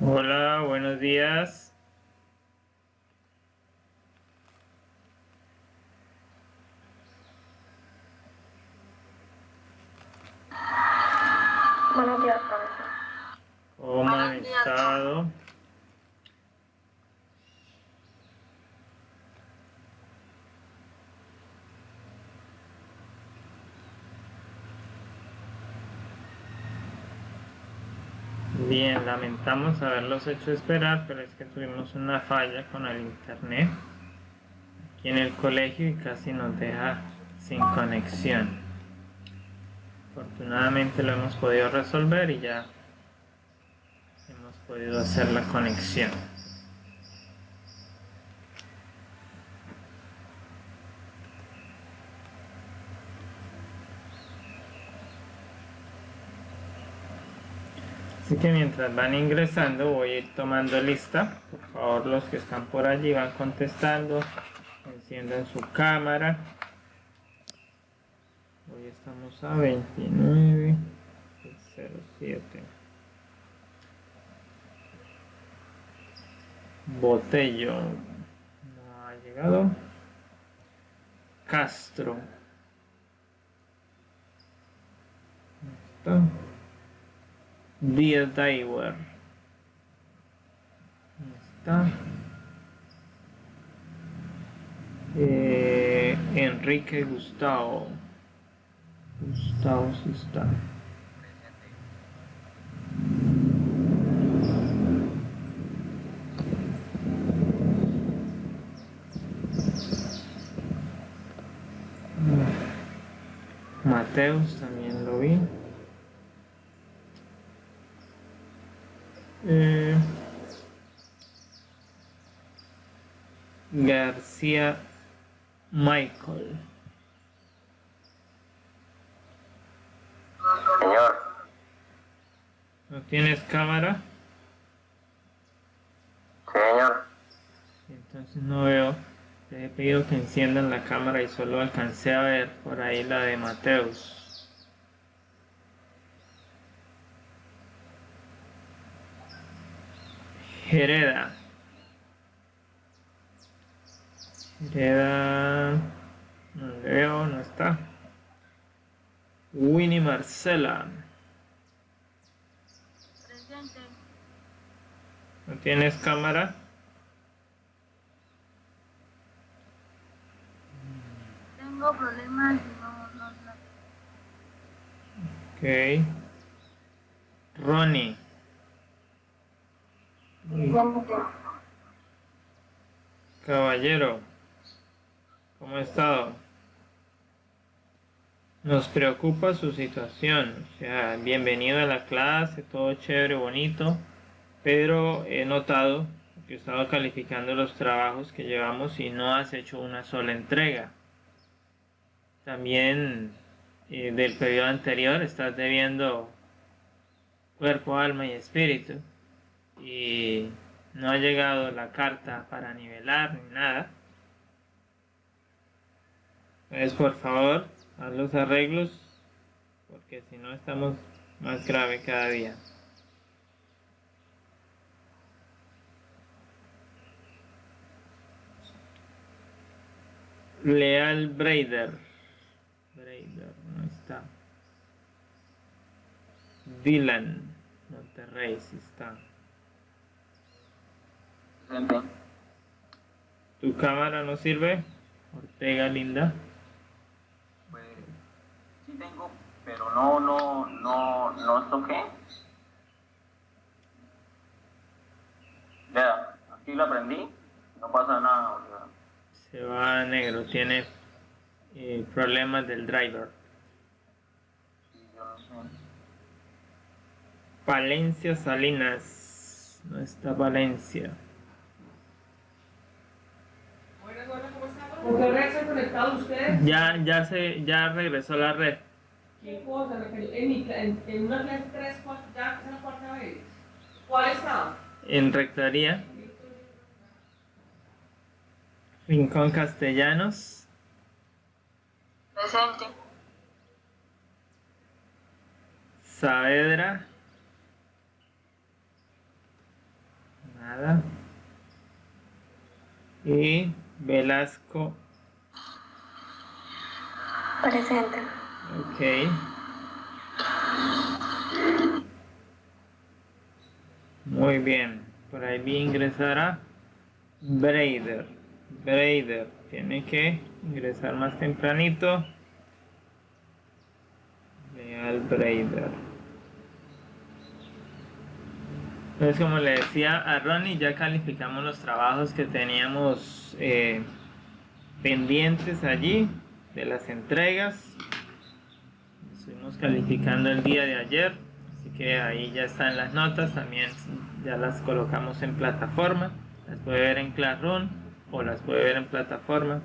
Hola, buenos días. Buenos días, profesor. ¿Cómo han estado? Bien, lamentamos haberlos hecho esperar, pero es que tuvimos una falla con el internet aquí en el colegio y casi nos deja sin conexión. Afortunadamente lo hemos podido resolver y ya hemos podido hacer la conexión. Así que mientras van ingresando voy a ir tomando lista. Por favor, los que están por allí van contestando. Enciendan su cámara. Hoy estamos a 29/07. Botello. No ha llegado. Castro. ¿Está? Díaz Daiwer. ¿Está? Enrique Gustavo. Gustavo sí está. Mateus también lo vi. García Michael. Señor, ¿No tienes cámara? señor, Entonces no veo. Le he pedido que enciendan la cámara y solo alcancé a ver por ahí la de Mateus. Hereda. Hereda. No le veo, no está. Winnie Marcela. Presente. ¿No tienes cámara? Tengo problemas y no. Ok. Ronnie. Presente. Caballero. ¿Cómo ha estado? Nos preocupa su situación. O sea, bienvenido a la clase, todo chévere, bonito. Pero he notado que he estado calificando los trabajos que llevamos y no has hecho una sola entrega. También del periodo anterior estás debiendo cuerpo, alma y espíritu. Y no ha llegado la carta para nivelar ni nada. Entonces, por favor, haz los arreglos porque si no estamos más grave cada día. Leal Brader. Brader no está. Dylan Monterrey sí está. presente. ¿Tu cámara no sirve? Ortega Linda. Pues sí tengo, pero no toqué. Vea, aquí lo aprendí, no pasa nada, o sea, Se va a negro. Tiene problemas del driver. sí, yo no sé. Palencia Salinas. No está Valencia. Buenas, buenas, ¿cómo están? ¿Con qué red se han conectado ustedes? Ya regresó la red. ¿Qué cosa? En una clase 3, 4, ya es la cuarta vez. ¿Cuál estaba? En Rectoría. Rincón Castellanos. Presente. Saavedra. Nada. Y Velasco. Presente. Ok. Muy bien. Por ahí vi ingresar a Brader. Brader. Tiene que ingresar más tempranito. Ve al Brader. Entonces, como le decía a Ronnie, ya calificamos los trabajos que teníamos pendientes allí de las entregas. Estuvimos calificando el día de ayer, así que ahí ya están las notas. También ya las colocamos en plataforma. Las puede ver en Classroom o las puede ver en plataforma.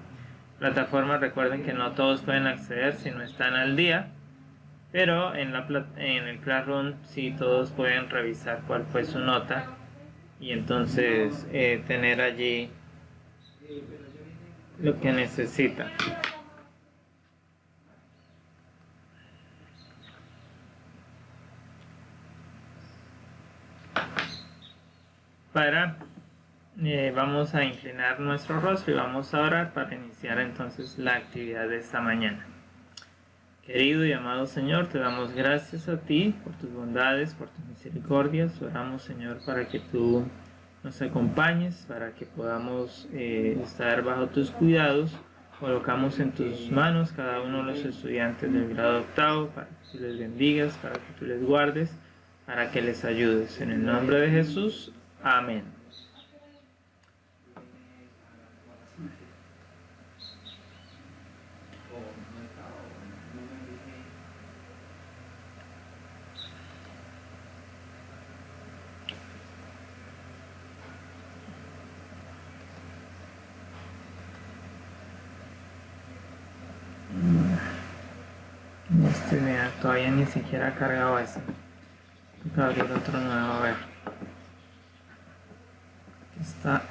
Plataforma, recuerden que no todos pueden acceder si no están al día. Pero en el Classroom sí todos pueden revisar cuál fue su nota y entonces tener allí lo que necesitan. Vamos a inclinar nuestro rostro y vamos a orar para iniciar entonces la actividad de esta mañana. Querido y amado Señor, te damos gracias a ti por tus bondades, por tus misericordias. Oramos, Señor, para que tú nos acompañes, para que podamos estar bajo tus cuidados. Colocamos en tus manos cada uno de los estudiantes del grado octavo, para que tú les bendigas, para que tú les guardes, para que les ayudes. En el nombre de Jesús, amén. Mira, todavía ni siquiera ha cargado ese. Tengo que abrir otro nuevo, a ver. Está.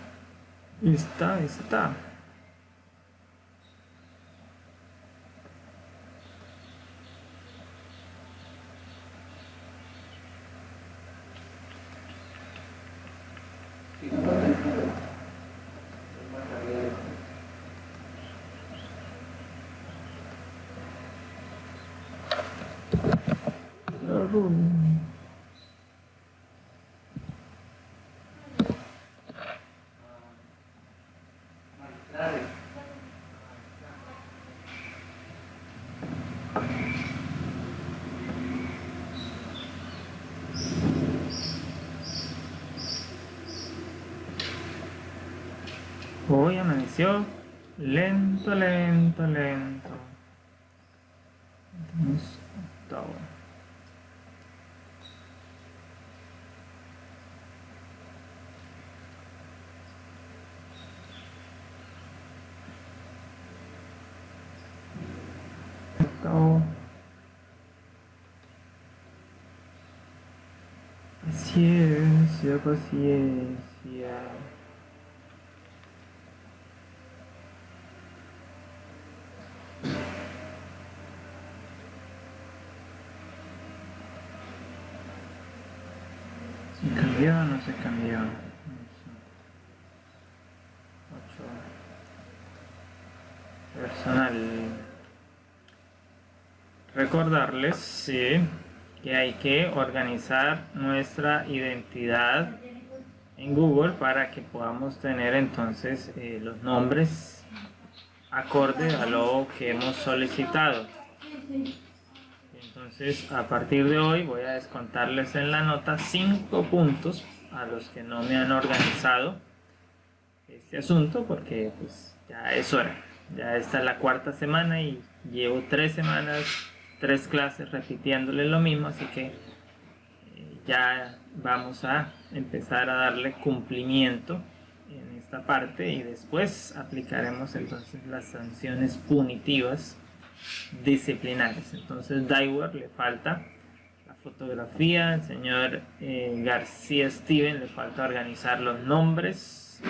Hoy amaneció lento. Tenemos octavo. Paciencia. ¿Se cambió o no se cambió? 8. Personal. Recordarles, sí, que hay que organizar nuestra identidad en Google para que podamos tener entonces los nombres acorde a lo que hemos solicitado. Entonces, a partir de hoy voy a descontarles en la nota 5 puntos a los que no me han organizado este asunto, porque pues ya es hora. Ya esta es la cuarta semana y llevo 3 semanas, 3 clases repitiéndole lo mismo, así que ya vamos a empezar a darle cumplimiento en esta parte y después aplicaremos entonces las sanciones punitivas disciplinares. Entonces Daiwar le falta la fotografía, al señor García Steven le falta organizar los nombres,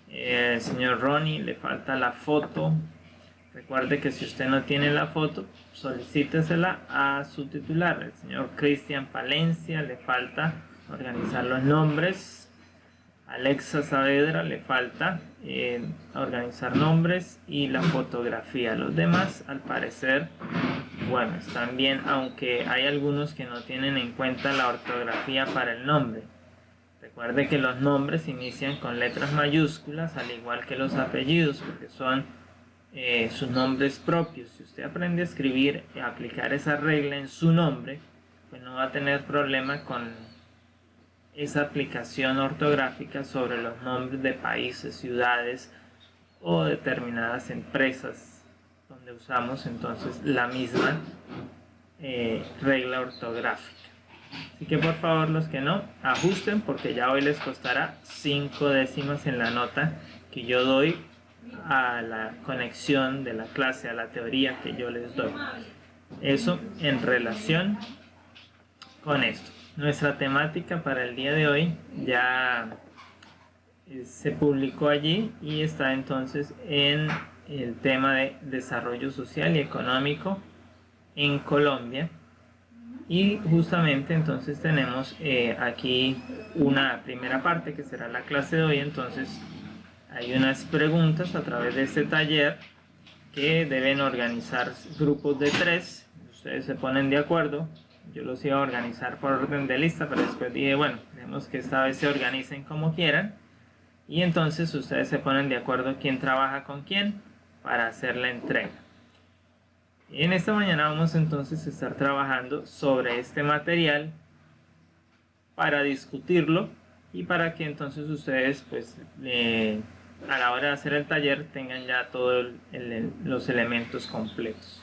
el señor Ronnie le falta la foto. Recuerde que si usted no tiene la foto, solicítesela a su titular. El señor Cristian Palencia le falta organizar los nombres. Alexa Saavedra le falta organizar nombres y la fotografía. Los demás, al parecer, bueno, están bien, aunque hay algunos que no tienen en cuenta la ortografía para el nombre. Recuerde que los nombres inician con letras mayúsculas, al igual que los apellidos, porque son sus nombres propios. Si usted aprende a escribir y a aplicar esa regla en su nombre, pues no va a tener problema con esa aplicación ortográfica sobre los nombres de países, ciudades o determinadas empresas, donde usamos entonces la misma regla ortográfica. Así que por favor, los que no, ajusten, porque ya hoy les costará 5 décimas en la nota que yo doy a la conexión de la clase, a la teoría que yo les doy. Eso en relación con esto. Nuestra temática para el día de hoy ya se publicó allí y está entonces en el tema de desarrollo social y económico en Colombia. Y justamente entonces tenemos aquí una primera parte que será la clase de hoy. Entonces hay unas preguntas a través de este taller que deben organizar grupos de 3. Ustedes se ponen de acuerdo. Yo los iba a organizar por orden de lista, pero después dije, bueno, dejemos que esta vez se organicen como quieran. Y entonces ustedes se ponen de acuerdo quién trabaja con quién para hacer la entrega. Y en esta mañana vamos entonces a estar trabajando sobre este material para discutirlo y para que entonces ustedes pues a la hora de hacer el taller tengan ya todos los elementos completos.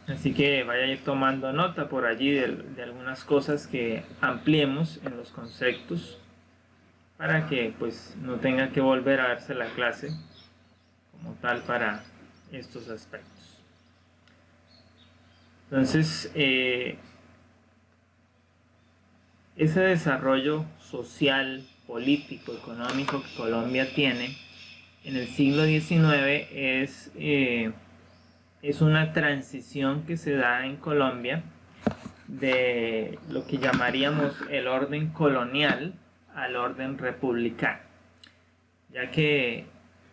Así que vaya a ir tomando nota por allí de algunas cosas que ampliemos en los conceptos para que pues no tenga que volver a verse la clase como tal para estos aspectos. Entonces, ese desarrollo social, político, económico que Colombia tiene en el siglo XIX es una transición que se da en Colombia de lo que llamaríamos el orden colonial al orden republicano, ya que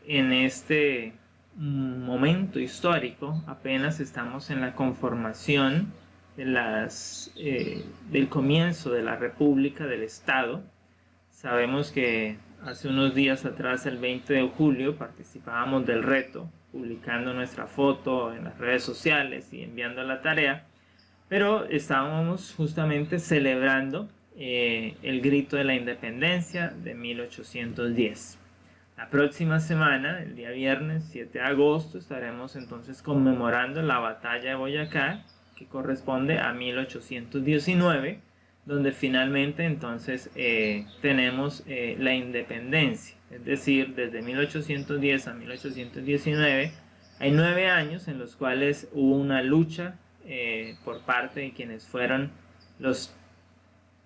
en este momento histórico apenas estamos en la conformación de del comienzo de la República, del Estado. Sabemos que hace unos días atrás, el 20 de julio, participábamos del reto, publicando nuestra foto en las redes sociales y enviando la tarea, pero estábamos justamente celebrando el grito de la independencia de 1810. La próxima semana, el día viernes 7 de agosto, estaremos entonces conmemorando la batalla de Boyacá, que corresponde a 1819, donde finalmente entonces tenemos la independencia. Es decir, desde 1810 a 1819 hay 9 años en los cuales hubo una lucha por parte de quienes fueron los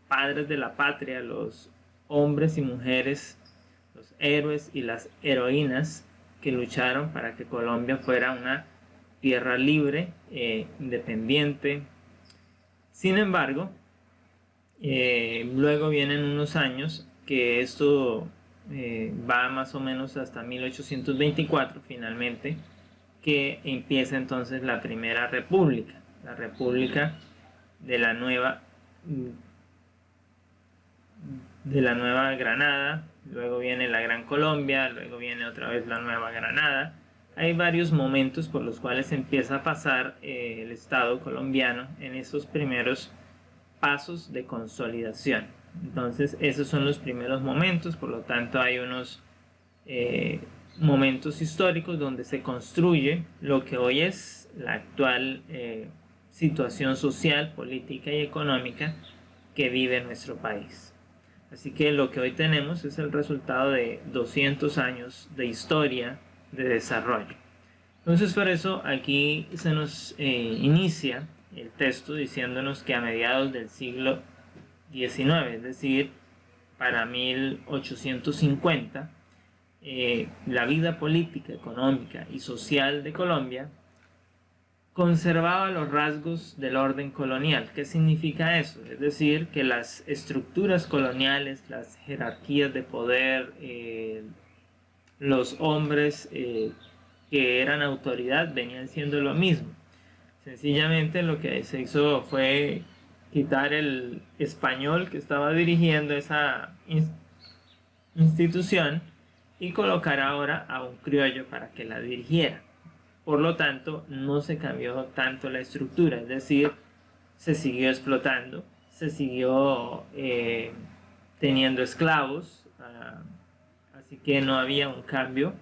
padres de la patria, los hombres y mujeres, los héroes y las heroínas que lucharon para que Colombia fuera una tierra libre, independiente. Sin embargo, luego vienen unos años que esto va más o menos hasta 1824 finalmente, que empieza entonces la primera república, la República de la Nueva Granada. Luego viene la Gran Colombia, luego viene otra vez la Nueva Granada. Hay varios momentos por los cuales empieza a pasar el Estado colombiano en esos primeros pasos de consolidación. Entonces esos son los primeros momentos, por lo tanto hay unos momentos históricos donde se construye lo que hoy es la actual situación social, política y económica que vive nuestro país. Así que lo que hoy tenemos es el resultado de 200 años de historia, de desarrollo. Entonces por eso aquí se nos inicia el texto diciéndonos que a mediados del siglo XIX, es decir, para 1850, la vida política, económica y social de Colombia conservaba los rasgos del orden colonial. ¿Qué significa eso? Es decir, que las estructuras coloniales, las jerarquías de poder, los hombres que eran autoridad venían siendo lo mismo. Sencillamente lo que se hizo fue quitar el español que estaba dirigiendo esa institución y colocar ahora a un criollo para que la dirigiera. Por lo tanto, no se cambió tanto la estructura, es decir, se siguió explotando, se siguió teniendo esclavos, así que no había un cambio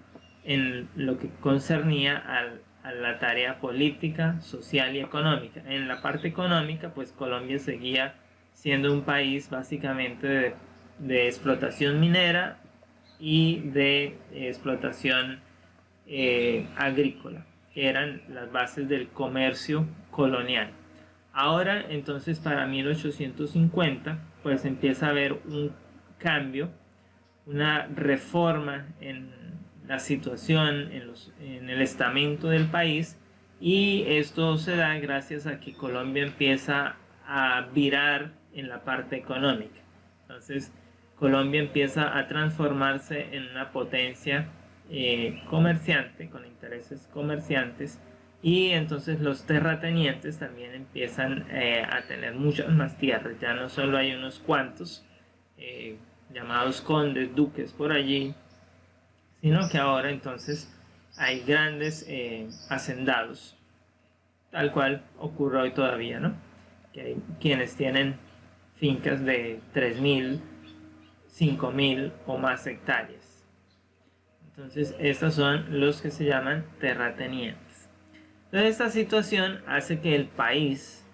en lo que concernía a la tarea política, social y económica. En la parte económica, pues Colombia seguía siendo un país básicamente de explotación minera y de explotación agrícola, que eran las bases del comercio colonial. Ahora, entonces, para 1850, pues empieza a haber un cambio, una reforma en la situación, en el estamento del país, y esto se da gracias a que Colombia empieza a virar en la parte económica. Entonces, Colombia empieza a transformarse en una potencia comerciante, con intereses comerciantes, y entonces los terratenientes también empiezan a tener muchas más tierras. Ya no solo hay unos cuantos llamados condes, duques por allí, sino que ahora entonces hay grandes hacendados, tal cual ocurre hoy todavía, ¿no? Que hay quienes tienen fincas de 3.000, 5.000 o más hectáreas. Entonces, estos son los que se llaman terratenientes. Entonces, esta situación hace que el país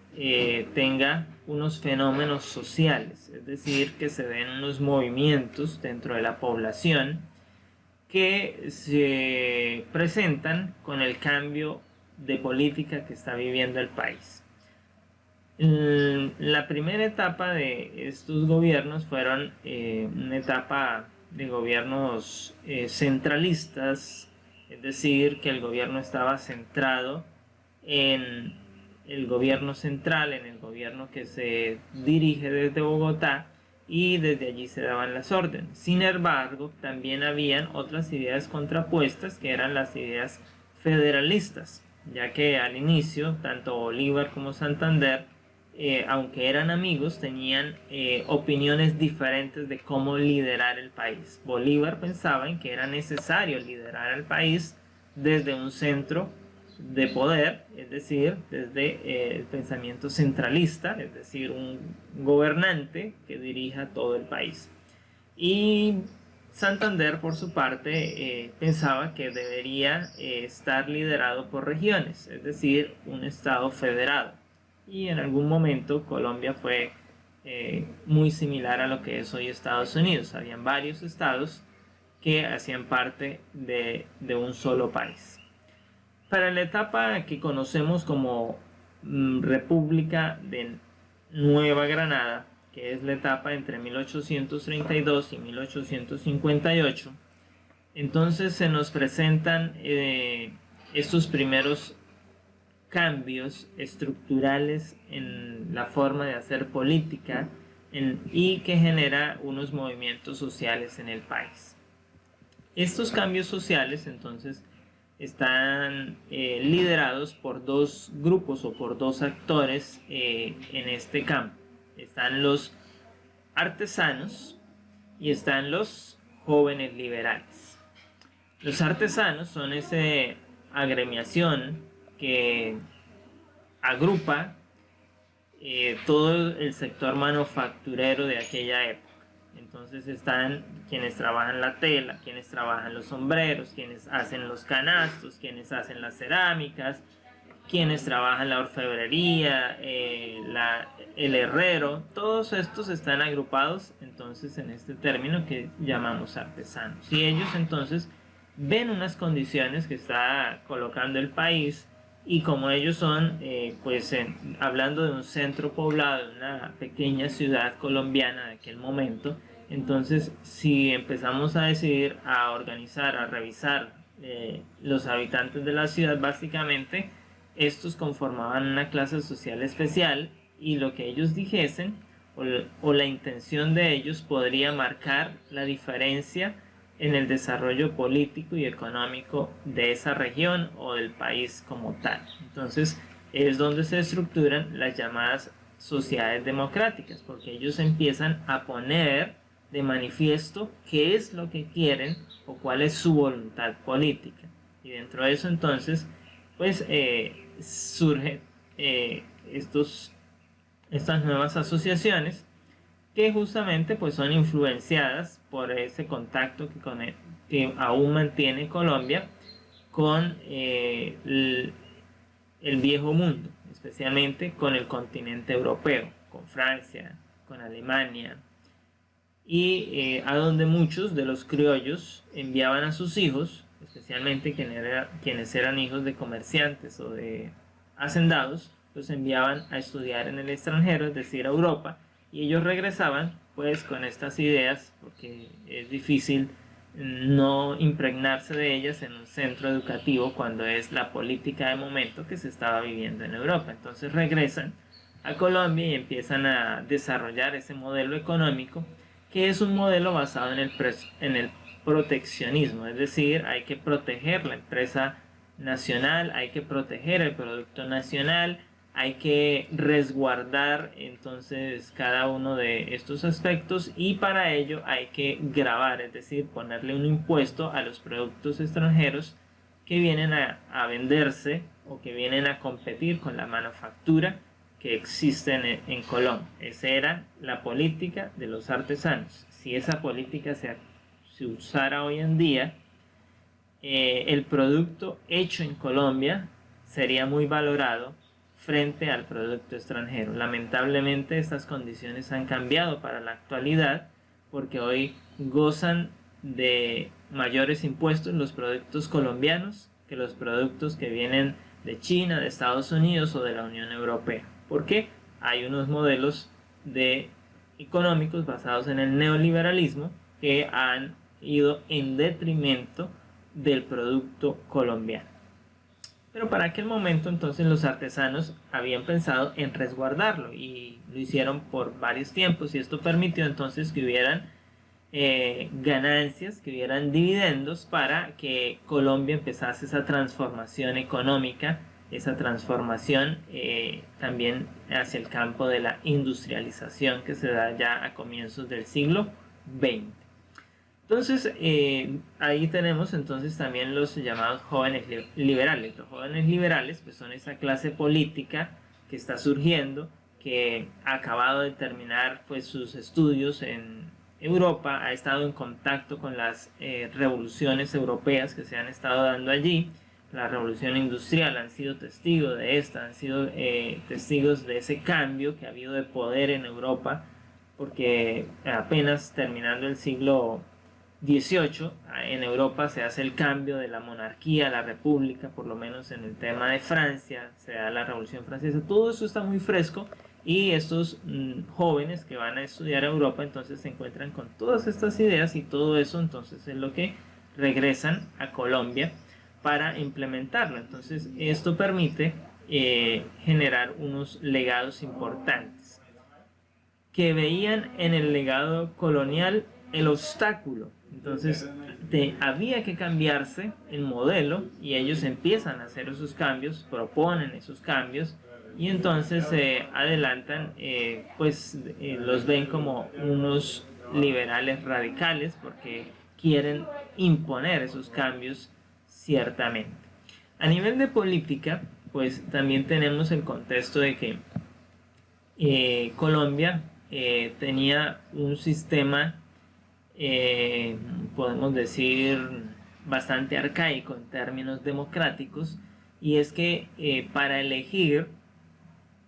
tenga unos fenómenos sociales, es decir, que se den unos movimientos dentro de la población que se presentan con el cambio de política que está viviendo el país. La primera etapa de estos gobiernos fueron una etapa de gobiernos centralistas, es decir, que el gobierno estaba centrado en el gobierno central, en el gobierno que se dirige desde Bogotá, y desde allí se daban las órdenes. Sin embargo, también habían otras ideas contrapuestas, que eran las ideas federalistas, ya que al inicio tanto Bolívar como Santander, aunque eran amigos, tenían opiniones diferentes de cómo liderar el país. Bolívar pensaba en que era necesario liderar el país desde un centro de poder, es decir, desde el pensamiento centralista, es decir, un gobernante que dirija todo el país. Y Santander, por su parte, pensaba que debería estar liderado por regiones, es decir, un estado federado. Y en algún momento Colombia fue muy similar a lo que es hoy Estados Unidos. Habían varios estados que hacían parte de un solo país. Para la etapa que conocemos como República de Nueva Granada, que es la etapa entre 1832 y 1858, entonces se nos presentan estos primeros cambios estructurales en la forma de hacer política y que genera unos movimientos sociales en el país. Estos cambios sociales entonces están liderados por dos grupos o por dos actores en este campo. Están los artesanos y están los jóvenes liberales. Los artesanos son esa agremiación que agrupa todo el sector manufacturero de aquella época. Entonces están quienes trabajan la tela, quienes trabajan los sombreros, quienes hacen los canastos, quienes hacen las cerámicas, quienes trabajan la orfebrería, el herrero. Todos estos están agrupados entonces en este término que llamamos artesanos. Y ellos entonces ven unas condiciones que está colocando el país, y como ellos son, hablando de un centro poblado, de una pequeña ciudad colombiana de aquel momento, entonces si empezamos a decidir, a organizar, a revisar los habitantes de la ciudad, básicamente estos conformaban una clase social especial y lo que ellos dijesen o la intención de ellos podría marcar la diferencia en el desarrollo político y económico de esa región o del país como tal. Entonces es donde se estructuran las llamadas sociedades democráticas, porque ellos empiezan a poner de manifiesto qué es lo que quieren o cuál es su voluntad política. Y dentro de eso entonces pues surgen estas nuevas asociaciones que justamente pues son influenciadas por ese contacto que aún mantiene Colombia con el viejo mundo, especialmente con el continente europeo, con Francia, con Alemania, y a donde muchos de los criollos enviaban a sus hijos, especialmente quienes eran hijos de comerciantes o de hacendados, los enviaban a estudiar en el extranjero, es decir, a Europa, y ellos regresaban pues con estas ideas, porque es difícil no impregnarse de ellas en un centro educativo cuando es la política de momento que se estaba viviendo en Europa. Entonces regresan a Colombia y empiezan a desarrollar ese modelo económico, que es un modelo basado en el proteccionismo, es decir, hay que proteger la empresa nacional, hay que proteger el producto nacional, hay que resguardar entonces cada uno de estos aspectos, y para ello hay que gravar, es decir, ponerle un impuesto a los productos extranjeros que vienen a venderse o que vienen a competir con la manufactura que existe en Colombia. Esa era la política de los artesanos. Si esa política se usara hoy en día, el producto hecho en Colombia sería muy valorado frente al producto extranjero. Lamentablemente estas condiciones han cambiado para la actualidad, porque hoy gozan de mayores impuestos los productos colombianos que los productos que vienen de China, de Estados Unidos o de la Unión Europea, porque hay unos modelos económicos basados en el neoliberalismo que han ido en detrimento del producto colombiano. Pero para aquel momento entonces los artesanos habían pensado en resguardarlo y lo hicieron por varios tiempos, y esto permitió entonces que hubieran ganancias, que hubieran dividendos para que Colombia empezase esa transformación económica, esa transformación también hacia el campo de la industrialización que se da ya a comienzos del siglo XX. Entonces, ahí tenemos entonces también los llamados jóvenes liberales. Los jóvenes liberales pues son esa clase política que está surgiendo, que ha acabado de terminar pues sus estudios en Europa, ha estado en contacto con las revoluciones europeas que se han estado dando allí. La revolución industrial, han sido testigos de esta, han sido testigos de ese cambio que ha habido de poder en Europa, porque apenas terminando el siglo XVIII, en Europa se hace el cambio de la monarquía a la república, por lo menos en el tema de Francia, se da la Revolución Francesa. Todo eso está muy fresco, y estos jóvenes que van a estudiar a Europa entonces se encuentran con todas estas ideas, y todo eso entonces es lo que regresan a Colombia para implementarlo. Entonces esto permite generar unos legados importantes que veían en el legado colonial el obstáculo. Entonces había que cambiarse el modelo, y ellos empiezan a hacer esos cambios, proponen esos cambios, y entonces se adelantan, los ven como unos liberales radicales, porque quieren imponer esos cambios ciertamente. A nivel de política, pues también tenemos el contexto de que Colombia tenía un sistema, podemos decir, bastante arcaico en términos democráticos, y es que para elegir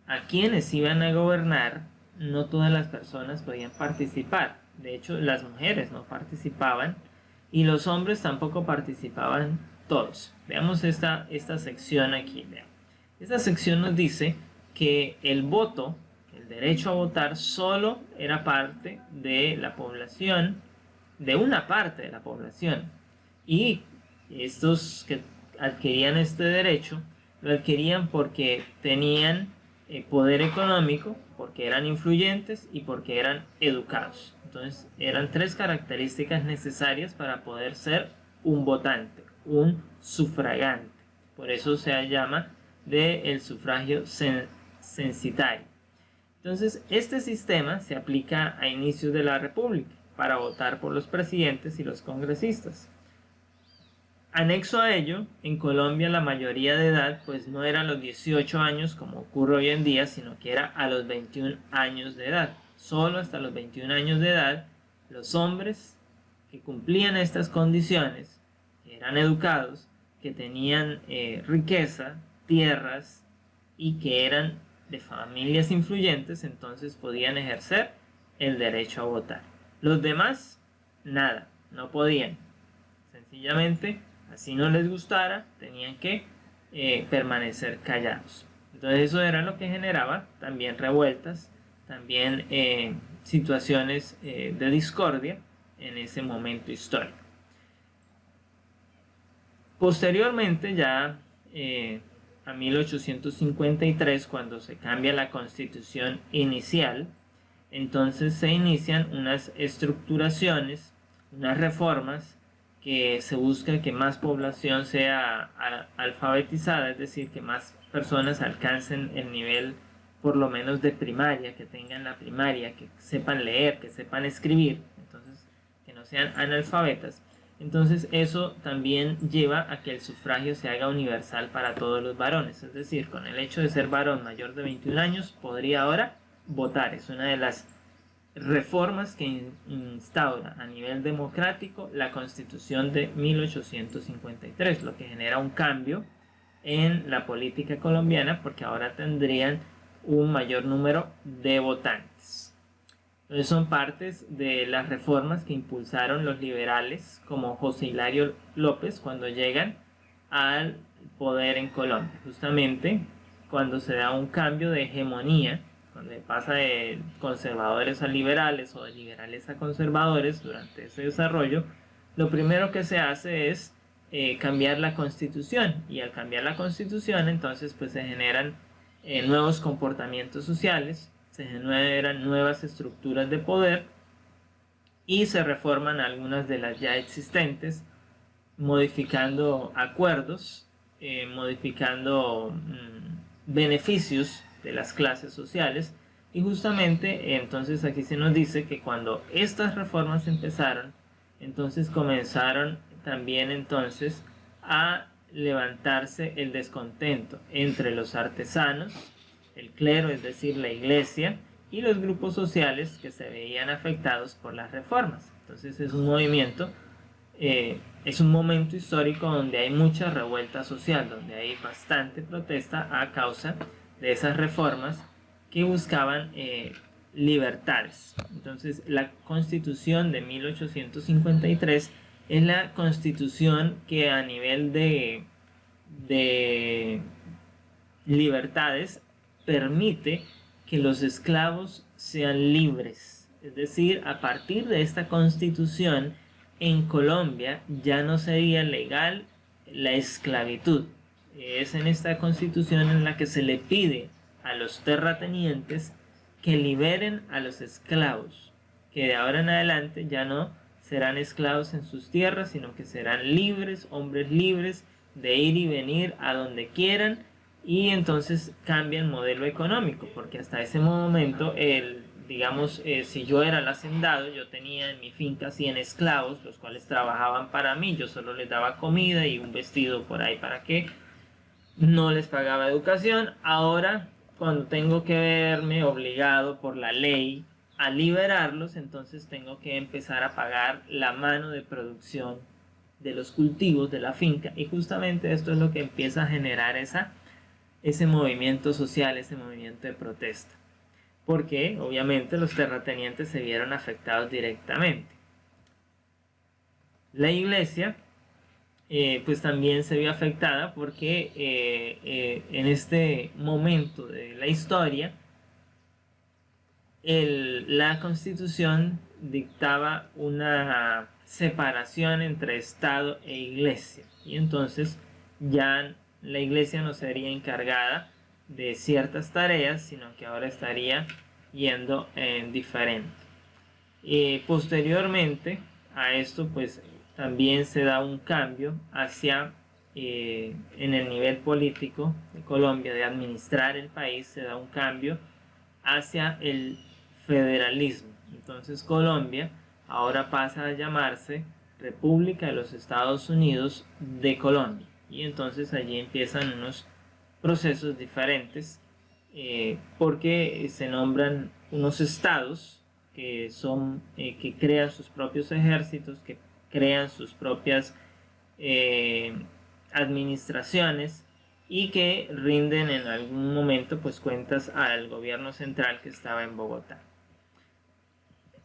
a quienes iban a gobernar, no todas las personas podían participar. De hecho, las mujeres no participaban, y los hombres tampoco participaban todos. Veamos esta sección aquí. Esta sección nos dice que el voto, el derecho a votar, solo era parte de la población, de una parte de la población, y estos que adquirían este derecho lo adquirían porque tenían poder económico, porque eran influyentes y porque eran educados. Entonces eran tres características necesarias para poder ser un votante, un sufragante. Por eso se llama del sufragio censitario. Entonces este sistema se aplica a inicios de la República para votar por los presidentes y los congresistas. Anexo a ello, en Colombia la mayoría de edad pues no era a los 18 años como ocurre hoy en día, sino que era a los 21 años de edad. Solo hasta los 21 años de edad los hombres que cumplían estas condiciones, que eran educados, que tenían riqueza, tierras y que eran de familias influyentes, entonces podían ejercer el derecho a votar. Los demás, nada, no podían. Sencillamente, así no les gustara, tenían que permanecer callados. Entonces eso era lo que generaba también revueltas, también situaciones de discordia en ese momento histórico. Posteriormente, ya a 1853, cuando se cambia la constitución inicial, entonces se inician unas estructuraciones, unas reformas que se busca que más población sea alfabetizada, es decir, que más personas alcancen el nivel por lo menos de primaria, que tengan la primaria, que sepan leer, que sepan escribir, entonces que no sean analfabetas. Entonces eso también lleva a que el sufragio se haga universal para todos los varones, es decir, con el hecho de ser varón mayor de 21 años podría ahora votar. Es una de las reformas que instaura a nivel democrático la Constitución de 1853, lo que genera un cambio en la política colombiana porque ahora tendrían un mayor número de votantes. Entonces son partes de las reformas que impulsaron los liberales como José Hilario López cuando llegan al poder en Colombia, justamente cuando se da un cambio de hegemonía, cuando pasa de conservadores a liberales o de liberales a conservadores. Durante ese desarrollo, lo primero que se hace es cambiar la constitución, y al cambiar la constitución entonces pues se generan nuevos comportamientos sociales, se generan nuevas estructuras de poder y se reforman algunas de las ya existentes, modificando acuerdos, modificando beneficios de las clases sociales. Y justamente entonces aquí se nos dice que cuando estas reformas empezaron, entonces comenzaron también entonces a levantarse el descontento entre los artesanos, el clero, es decir, la iglesia, y los grupos sociales que se veían afectados por las reformas. Entonces es un movimiento, es un momento histórico donde hay mucha revuelta social, donde hay bastante protesta a causa de esas reformas que buscaban libertades. Entonces la Constitución de 1853 es la constitución que a nivel de libertades permite que los esclavos sean libres. Es decir, a partir de esta constitución en Colombia ya no sería legal la esclavitud. Es en esta constitución en la que se le pide a los terratenientes que liberen a los esclavos, que de ahora en adelante ya no serán esclavos en sus tierras, sino que serán libres, hombres libres de ir y venir a donde quieran. Y entonces cambia el modelo económico, porque hasta ese momento, si yo era el hacendado, yo tenía en mi finca 100 esclavos, los cuales trabajaban para mí, yo solo les daba comida y un vestido por ahí para que no les pagaba educación. Ahora, cuando tengo que verme obligado por la ley a liberarlos, entonces tengo que empezar a pagar la mano de producción de los cultivos de la finca, y justamente esto es lo que empieza a generar ese movimiento social, ese movimiento de protesta, porque obviamente los terratenientes se vieron afectados directamente. La iglesia pues también se vio afectada porque en este momento de la historia la Constitución dictaba una separación entre Estado e Iglesia, y entonces ya la iglesia no sería encargada de ciertas tareas, sino que ahora estaría yendo en diferente. Posteriormente a esto, pues también se da un cambio hacia, en el nivel político de Colombia, de administrar el país, se da un cambio hacia el federalismo. Entonces Colombia ahora pasa a llamarse República de los Estados Unidos de Colombia, y entonces allí empiezan unos procesos diferentes, porque se nombran unos estados que son, que crean sus propios ejércitos, que crean sus propias administraciones, y que rinden en algún momento pues cuentas al gobierno central que estaba en Bogotá.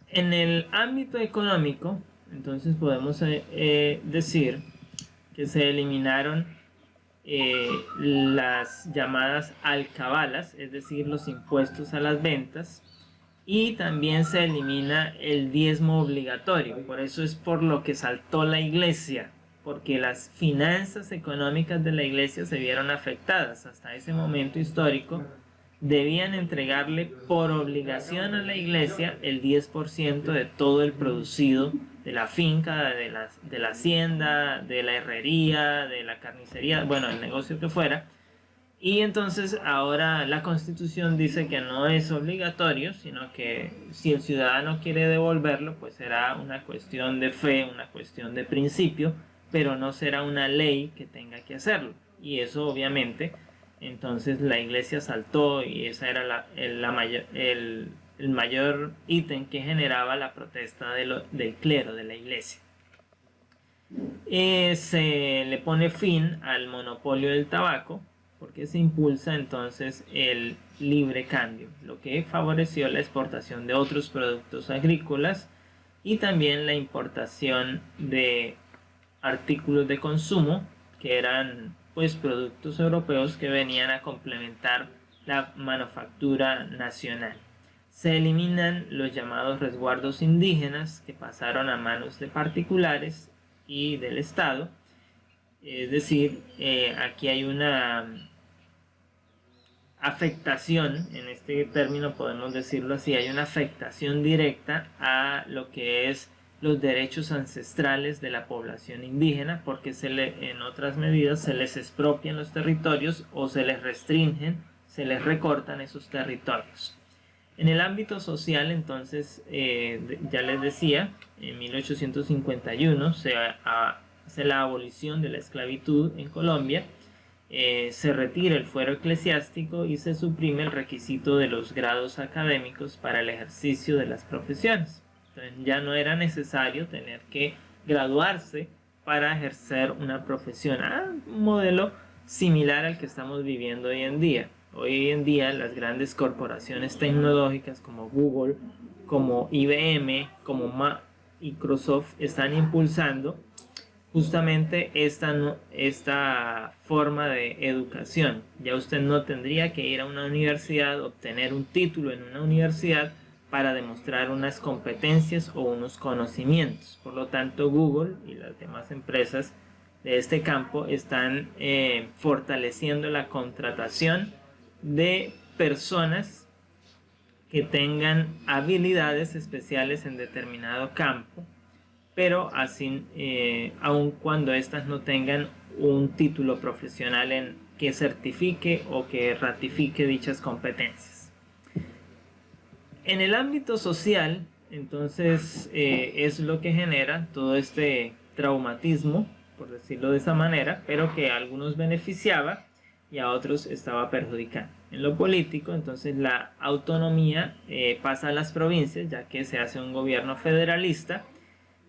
En el ámbito económico, entonces podemos decir que se eliminaron las llamadas alcabalas, es decir, los impuestos a las ventas, y también se elimina el diezmo obligatorio. Por eso es por lo que saltó la iglesia, porque las finanzas económicas de la iglesia se vieron afectadas. Hasta ese momento histórico debían entregarle por obligación a la iglesia el 10% de todo el producido de la finca, de la hacienda, de la herrería, de la carnicería, bueno, el negocio que fuera. Y entonces ahora la Constitución dice que no es obligatorio, sino que si el ciudadano quiere devolverlo, pues será una cuestión de fe, una cuestión de principio, pero no será una ley que tenga que hacerlo. Y eso obviamente, entonces la iglesia saltó, y esa era el mayor ítem que generaba la protesta del clero, de la iglesia. Se le pone fin al monopolio del tabaco, porque se impulsa entonces el libre cambio, lo que favoreció la exportación de otros productos agrícolas y también la importación de artículos de consumo que eran pues productos europeos que venían a complementar la manufactura nacional. Se eliminan los llamados resguardos indígenas, que pasaron a manos de particulares y del Estado. Es decir, aquí hay una afectación, en este término podemos decirlo así, hay una afectación directa a lo que es los derechos ancestrales de la población indígena, porque en otras medidas se les expropian los territorios o se les restringen, se les recortan esos territorios. En el ámbito social, entonces, ya les decía, en 1851 se hace la abolición de la esclavitud en Colombia, se retira el fuero eclesiástico y se suprime el requisito de los grados académicos para el ejercicio de las profesiones. Entonces ya no era necesario tener que graduarse para ejercer una profesión, un modelo similar al que estamos viviendo hoy en día. Hoy en día las grandes corporaciones tecnológicas como Google, como IBM, como Microsoft están impulsando justamente esta forma de educación. Ya usted no tendría que ir a una universidad, obtener un título en una universidad para demostrar unas competencias o unos conocimientos. Por lo tanto, Google y las demás empresas de este campo están fortaleciendo la contratación de personas que tengan habilidades especiales en determinado campo, pero así, aun cuando éstas no tengan un título profesional que certifique o que ratifique dichas competencias. En el ámbito social, entonces, es lo que genera todo este traumatismo, por decirlo de esa manera, pero que a algunos beneficiaba y a otros estaba perjudicando. En lo político, entonces, la autonomía pasa a las provincias, ya que se hace un gobierno federalista,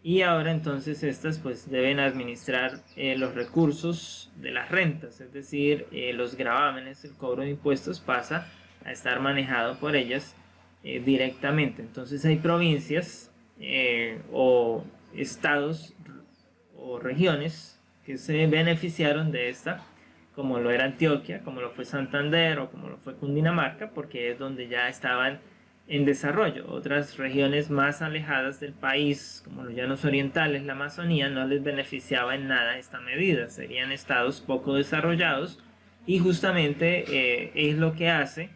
y ahora entonces estas pues deben administrar los recursos de las rentas, es decir, los gravámenes, el cobro de impuestos pasa a estar manejado por ellas directamente. Entonces hay provincias o estados o regiones que se beneficiaron de esta, como lo era Antioquia, como lo fue Santander o como lo fue Cundinamarca, porque es donde ya estaban en desarrollo. Otras regiones más alejadas del país, como los llanos orientales, la Amazonía, no les beneficiaba en nada esta medida. Serían estados poco desarrollados y justamente es lo que hace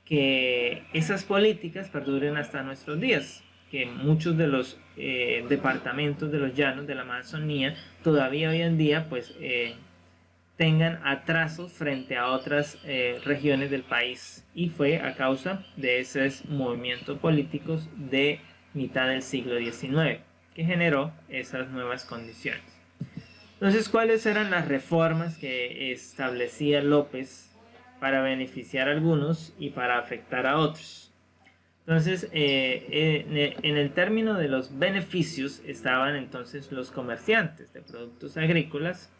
que esas políticas perduren hasta nuestros días, que muchos de los departamentos de los llanos de la Amazonía todavía hoy en día pues tengan atrasos frente a otras regiones del país, y fue a causa de esos movimientos políticos de mitad del siglo XIX que generó esas nuevas condiciones. Entonces, ¿cuáles eran las reformas que establecía López para beneficiar a algunos y para afectar a otros? Entonces, en el término de los beneficios estaban entonces los comerciantes de productos agrícolas,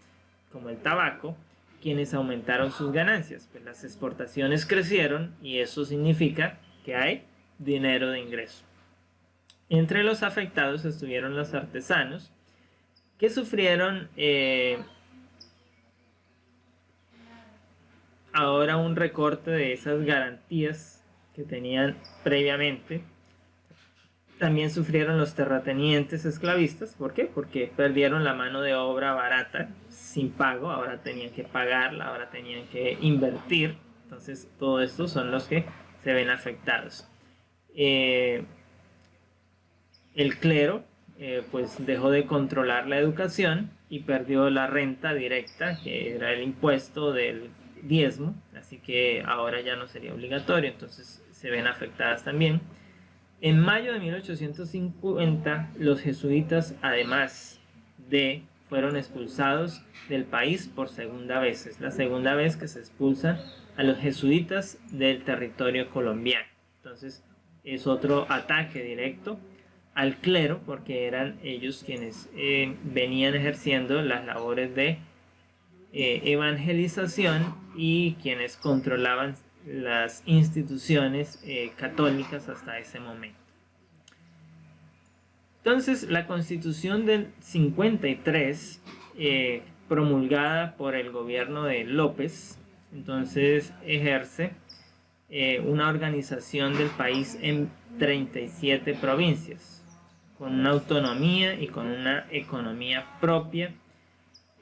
como el tabaco, quienes aumentaron sus ganancias, pues las exportaciones crecieron y eso significa que hay dinero de ingreso. Entre los afectados estuvieron los artesanos, que sufrieron ahora un recorte de esas garantías que tenían previamente. También sufrieron los terratenientes esclavistas. ¿Por qué? Porque perdieron la mano de obra barata sin pago. Ahora tenían que pagarla, ahora tenían que invertir. Entonces, todos estos son los que se ven afectados. El clero pues dejó de controlar la educación y perdió la renta directa, que era el impuesto del diezmo. Así que ahora ya no sería obligatorio. Entonces, se ven afectadas también. En mayo de 1850, los jesuitas, además fueron expulsados del país por segunda vez. Es la segunda vez que se expulsan a los jesuitas del territorio colombiano. Entonces, es otro ataque directo al clero, porque eran ellos quienes venían ejerciendo las labores de evangelización y quienes controlaban las instituciones católicas hasta ese momento. Entonces, la Constitución del 53, promulgada por el gobierno de López, entonces ejerce una organización del país en 37 provincias, con una autonomía y con una economía propia,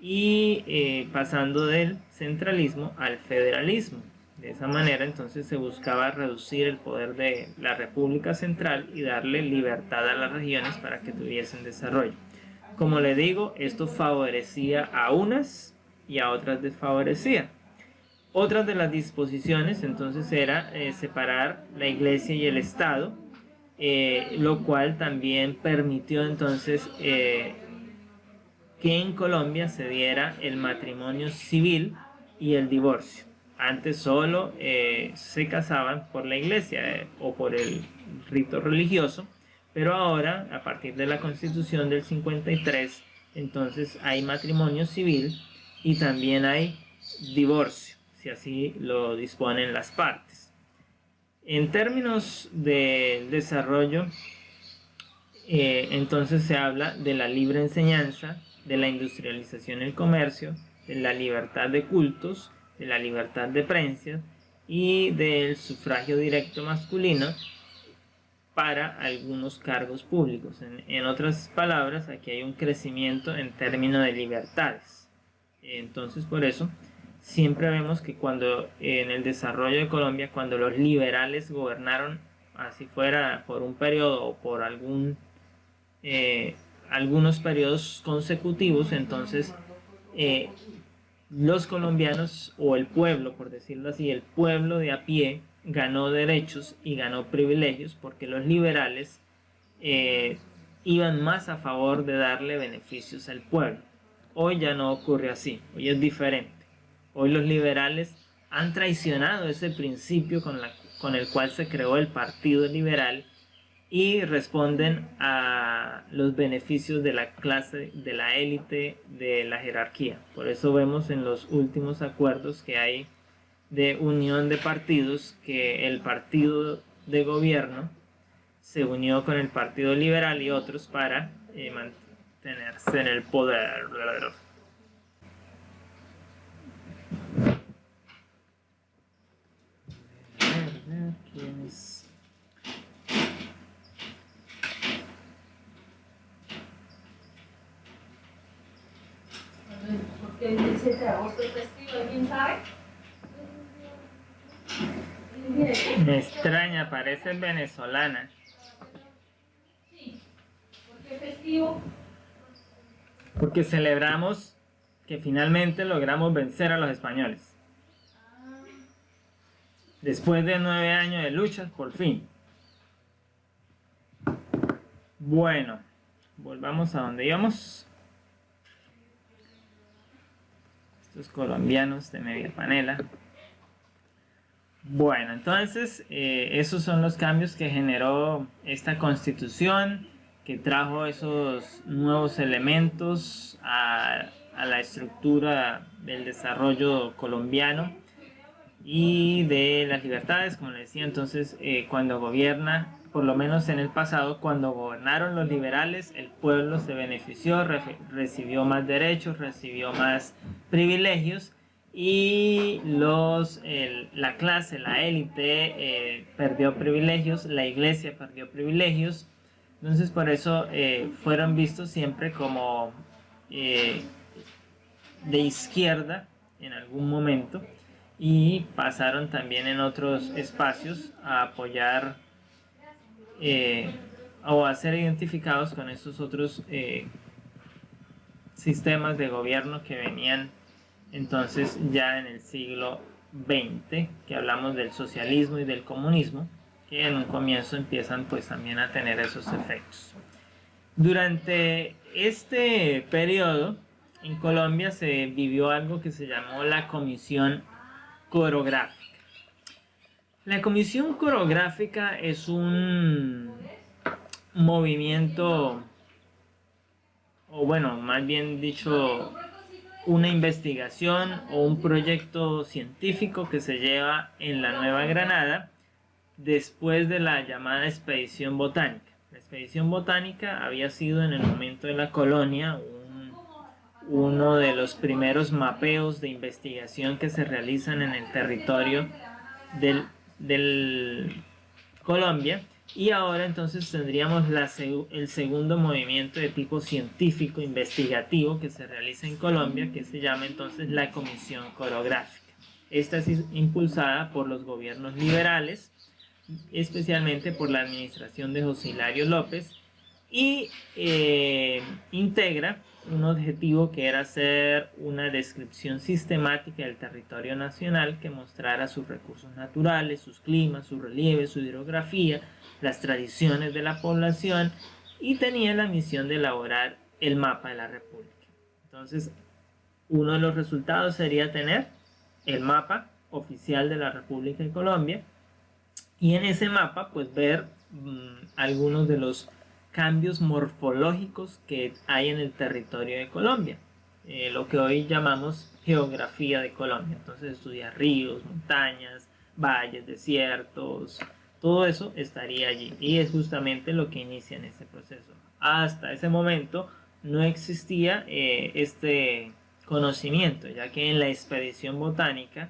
y pasando del centralismo al federalismo. De esa manera entonces se buscaba reducir el poder de la República Central y darle libertad a las regiones para que tuviesen desarrollo. Como le digo, esto favorecía a unas y a otras desfavorecía. Otras de las disposiciones entonces era separar la iglesia y el Estado, lo cual también permitió entonces que en Colombia se diera el matrimonio civil y el divorcio. Antes solo se casaban por la iglesia o por el rito religioso, pero ahora, a partir de la Constitución del 53, entonces hay matrimonio civil y también hay divorcio, si así lo disponen las partes. En términos de desarrollo, entonces se habla de la libre enseñanza, de la industrialización y el comercio, de la libertad de cultos, de la libertad de prensa y del sufragio directo masculino para algunos cargos públicos. En otras palabras, aquí hay un crecimiento en términos de libertades. Entonces, por eso, siempre vemos que cuando en el desarrollo de Colombia, cuando los liberales gobernaron, así fuera por un periodo o por algunos periodos consecutivos, entonces los colombianos, o el pueblo, por decirlo así, el pueblo de a pie ganó derechos y ganó privilegios, porque los liberales iban más a favor de darle beneficios al pueblo. Hoy ya no ocurre así, hoy es diferente. Hoy los liberales han traicionado ese principio con el cual se creó el Partido Liberal, y responden a los beneficios de la clase, de la élite, de la jerarquía. Por eso vemos en los últimos acuerdos que hay de unión de partidos que el partido de gobierno se unió con el Partido Liberal y otros para mantenerse en el poder. el 17 de agosto es festivo, ¿alguien sabe? Me extraña, parece venezolana. Sí, ¿por qué festivo? Porque celebramos que finalmente logramos vencer a los españoles. Después de 9 años de luchas, por fin. Bueno, volvamos a donde íbamos. Estos colombianos de media panela. Bueno, entonces esos son los cambios que generó esta constitución, que trajo esos nuevos elementos a la estructura del desarrollo colombiano y de las libertades, como les decía. Entonces, cuando gobierna, por lo menos en el pasado, cuando gobernaron los liberales, el pueblo se benefició, recibió más derechos, recibió más privilegios, y la clase, la élite, perdió privilegios, la iglesia perdió privilegios. Entonces, por eso fueron vistos siempre como de izquierda en algún momento, y pasaron también en otros espacios a apoyar o a ser identificados con estos otros sistemas de gobierno que venían entonces ya en el siglo XX, que hablamos del socialismo y del comunismo, que en un comienzo empiezan pues también a tener esos efectos. Durante este periodo en Colombia se vivió algo que se llamó la Comisión Coreográfica. La Comisión Coreográfica es un movimiento, o bueno, más bien dicho, una investigación o un proyecto científico que se lleva en la Nueva Granada después de la llamada expedición botánica. La expedición botánica había sido en el momento de la colonia uno de los primeros mapeos de investigación que se realizan en el territorio del Colombia, y ahora entonces tendríamos el segundo movimiento de tipo científico investigativo que se realiza en Colombia, que se llama entonces la Comisión Coreográfica. Esta es impulsada por los gobiernos liberales, especialmente por la administración de José Hilario López, y integra un objetivo que era hacer una descripción sistemática del territorio nacional que mostrara sus recursos naturales, sus climas, su relieve, su hidrografía, las tradiciones de la población, y tenía la misión de elaborar el mapa de la República. Entonces, uno de los resultados sería tener el mapa oficial de la República de Colombia, y en ese mapa pues ver algunos de los cambios morfológicos que hay en el territorio de Colombia, lo que hoy llamamos geografía de Colombia. Entonces estudiar ríos, montañas, valles, desiertos, todo eso estaría allí, y es justamente lo que inicia en este proceso. Hasta ese momento no existía este conocimiento, ya que en la expedición botánica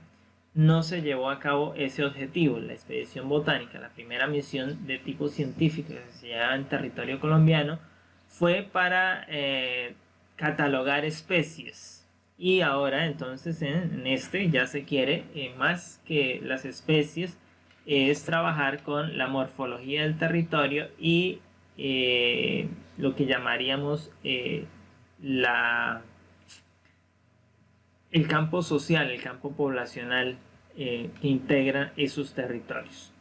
no se llevó a cabo ese objetivo. La expedición botánica, la primera misión de tipo científico que se llevaba en territorio colombiano, fue para catalogar especies, y ahora entonces en este ya se quiere, más que las especies, es trabajar con la morfología del territorio y lo que llamaríamos el campo social, el campo poblacional que integra esos territorios.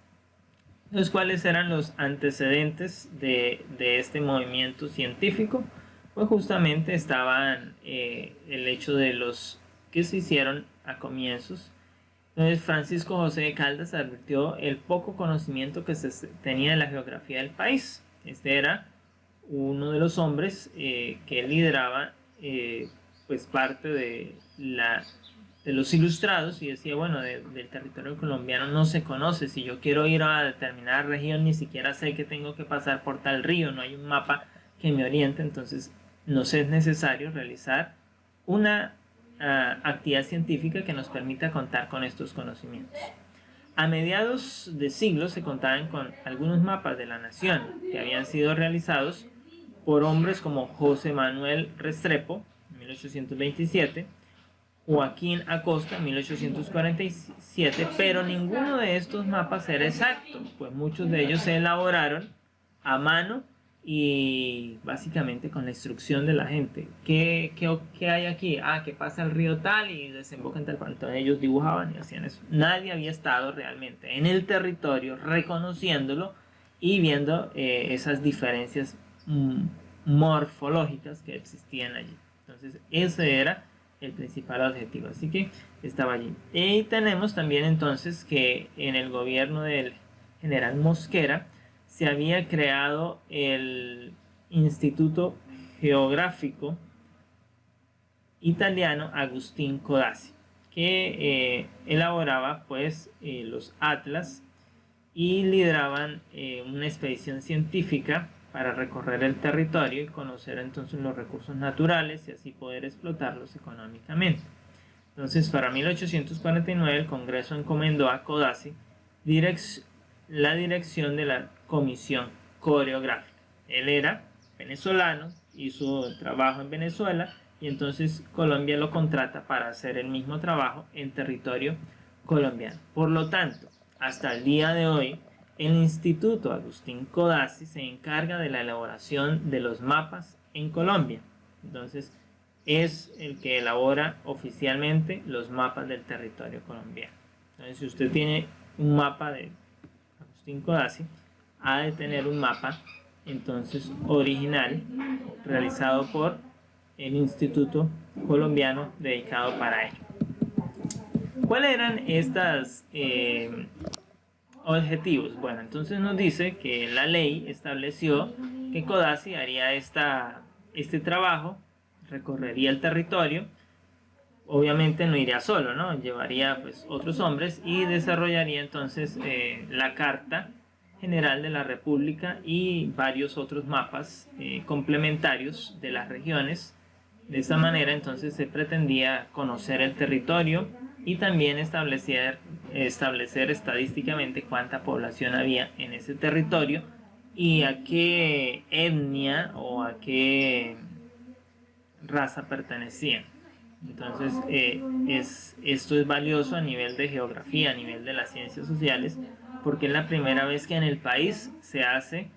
Entonces, ¿cuáles eran los antecedentes de este movimiento científico? Pues justamente estaban el hecho de los que se hicieron a comienzos. Entonces, Francisco José de Caldas advirtió el poco conocimiento que se tenía de la geografía del país. Este era uno de los hombres que lideraba pues parte de los ilustrados, y decía, bueno, del territorio colombiano no se conoce. Si yo quiero ir a determinada región, ni siquiera sé que tengo que pasar por tal río, no hay un mapa que me oriente. Entonces nos es necesario realizar una actividad científica que nos permita contar con estos conocimientos. A mediados de siglo se contaban con algunos mapas de la nación que habían sido realizados por hombres como José Manuel Restrepo en 1827, Joaquín Acosta en 1847, pero ninguno de estos mapas era exacto, pues muchos de ellos se elaboraron a mano y básicamente con la instrucción de la gente. ¿Qué hay aquí? Ah, que pasa el río tal y desemboca en tal parte. Entonces ellos dibujaban y hacían eso. Nadie había estado realmente en el territorio reconociéndolo y viendo esas diferencias morfológicas que existían allí. Entonces ese era el principal objetivo, así que estaba allí. Y tenemos también entonces que en el gobierno del general Mosquera se había creado el Instituto Geográfico Italiano Agustín Codazzi, que elaboraba pues los atlas y lideraban una expedición científica para recorrer el territorio y conocer entonces los recursos naturales y así poder explotarlos económicamente. Entonces, para 1849 el Congreso encomendó a Codazzi la dirección de la comisión coreográfica. Él era venezolano, hizo el trabajo en Venezuela y entonces Colombia lo contrata para hacer el mismo trabajo en territorio colombiano. Por lo tanto, hasta el día de hoy, el Instituto Agustín Codazzi se encarga de la elaboración de los mapas en Colombia. Entonces, es el que elabora oficialmente los mapas del territorio colombiano. Entonces, si usted tiene un mapa de Agustín Codazzi, ha de tener un mapa entonces original realizado por el Instituto Colombiano dedicado para ello. ¿Cuáles eran estas objetivos? Bueno, entonces nos dice que la ley estableció que Codazzi haría este trabajo, recorrería el territorio, obviamente no iría solo, ¿no? Llevaría pues otros hombres y desarrollaría entonces la Carta General de la República y varios otros mapas complementarios de las regiones. De esta manera entonces se pretendía conocer el territorio y también establecer estadísticamente cuánta población había en ese territorio y a qué etnia o a qué raza pertenecían. Entonces esto es valioso a nivel de geografía, a nivel de las ciencias sociales, porque es la primera vez que en el país se hace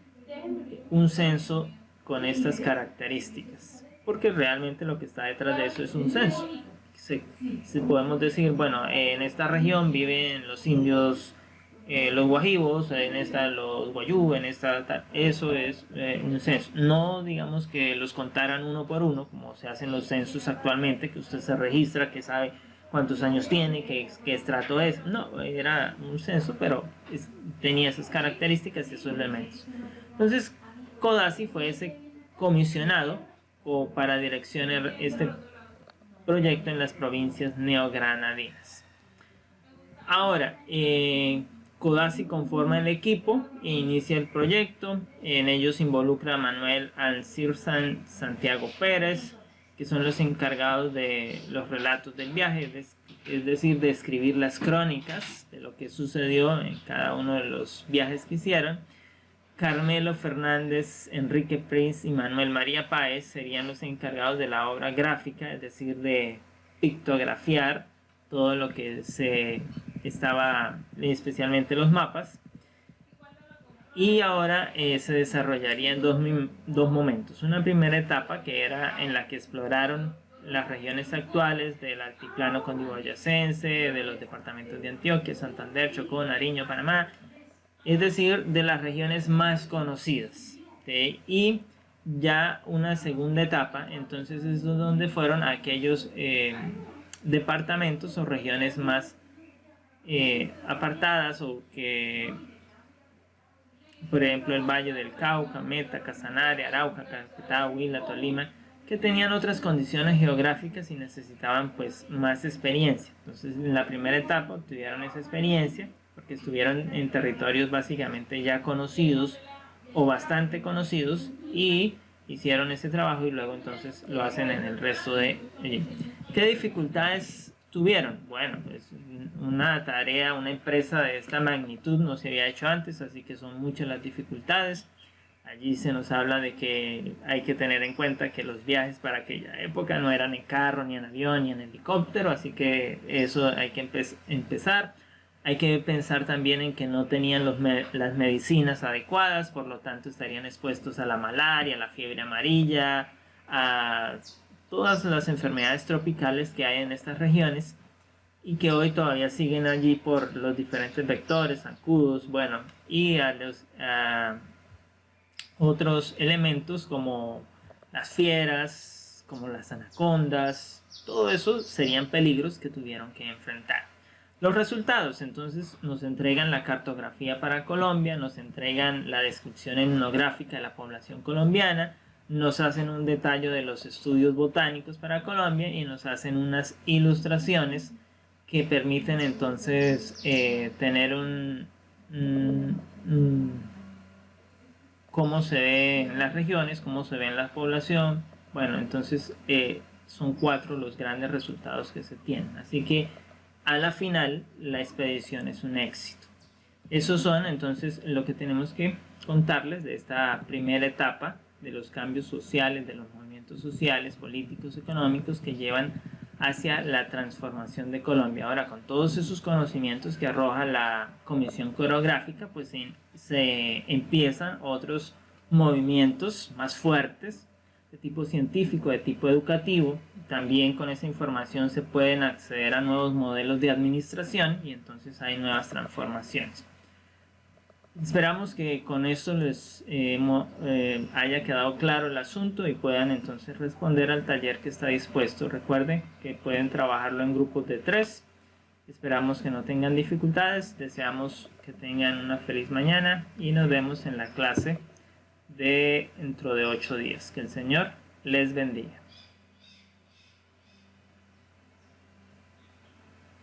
un censo con estas características, porque realmente lo que está detrás de eso es un censo. Si podemos decir, bueno, en esta región viven los indios, los guajivos, en esta los guayú, en esta tal. Eso es un censo. No digamos que los contaran uno por uno, como se hacen los censos actualmente, que usted se registra, que sabe cuántos años tiene, qué estrato es. No, era un censo, pero tenía esas características y esos elementos. Entonces, Codazzi fue ese comisionado o para direccionar este proyecto en las provincias neogranadinas. Ahora, Codazzi conforma el equipo e inicia el proyecto. En ellos involucra a Manuel Alcírzar Santiago Pérez, que son los encargados de los relatos del viaje, es decir, de escribir las crónicas de lo que sucedió en cada uno de los viajes que hicieron. Carmelo Fernández, Enrique Pris y Manuel María Páez serían los encargados de la obra gráfica, es decir, de pictografiar todo lo que se estaba, especialmente los mapas. Y ahora se desarrollaría en dos momentos. Una primera etapa que era en la que exploraron las regiones actuales del altiplano cundiboyacense, de los departamentos de Antioquia, Santander, Chocó, Nariño, Panamá, es decir, de las regiones más conocidas. ¿Sí? Y ya una segunda etapa, entonces es donde fueron aquellos departamentos o regiones más apartadas o que, por ejemplo, el Valle del Cauca, Meta, Casanare, Arauca, Caquetá, Huila, Tolima, que tenían otras condiciones geográficas y necesitaban pues más experiencia. Entonces en la primera etapa obtuvieron esa experiencia porque estuvieron en territorios básicamente ya conocidos o bastante conocidos y hicieron ese trabajo y luego entonces lo hacen en el resto de allí. ¿Qué dificultades tuvieron? Bueno, pues una empresa de esta magnitud no se había hecho antes, así que son muchas las dificultades. Allí se nos habla de que hay que tener en cuenta que los viajes para aquella época no eran en carro, ni en avión, ni en helicóptero, así que eso hay que empezar. Hay que pensar también en que no tenían las medicinas adecuadas, por lo tanto estarían expuestos a la malaria, a la fiebre amarilla, a todas las enfermedades tropicales que hay en estas regiones y que hoy todavía siguen allí por los diferentes vectores, zancudos, bueno, y a otros elementos como las fieras, como las anacondas, todo eso serían peligros que tuvieron que enfrentar. Los resultados, entonces, nos entregan la cartografía para Colombia, nos entregan la descripción etnográfica de la población colombiana, nos hacen un detalle de los estudios botánicos para Colombia y nos hacen unas ilustraciones que permiten entonces tener cómo se ve en las regiones, cómo se ve en la población. Bueno, entonces son 4 los grandes resultados que se tienen. Así que a la final la expedición es un éxito. Esos son entonces lo que tenemos que contarles de esta primera etapa de los cambios sociales, de los movimientos sociales, políticos, económicos que llevan hacia la transformación de Colombia. Ahora, con todos esos conocimientos que arroja la Comisión Coreográfica, pues se empiezan otros movimientos más fuertes de tipo científico, de tipo educativo. También con esa información se pueden acceder a nuevos modelos de administración y entonces hay nuevas transformaciones. Esperamos que con esto les haya quedado claro el asunto y puedan entonces responder al taller que está dispuesto. Recuerden que pueden trabajarlo en grupos de 3. Esperamos que no tengan dificultades. Deseamos que tengan una feliz mañana y nos vemos en la clase de dentro de 8 días. Que el Señor les bendiga.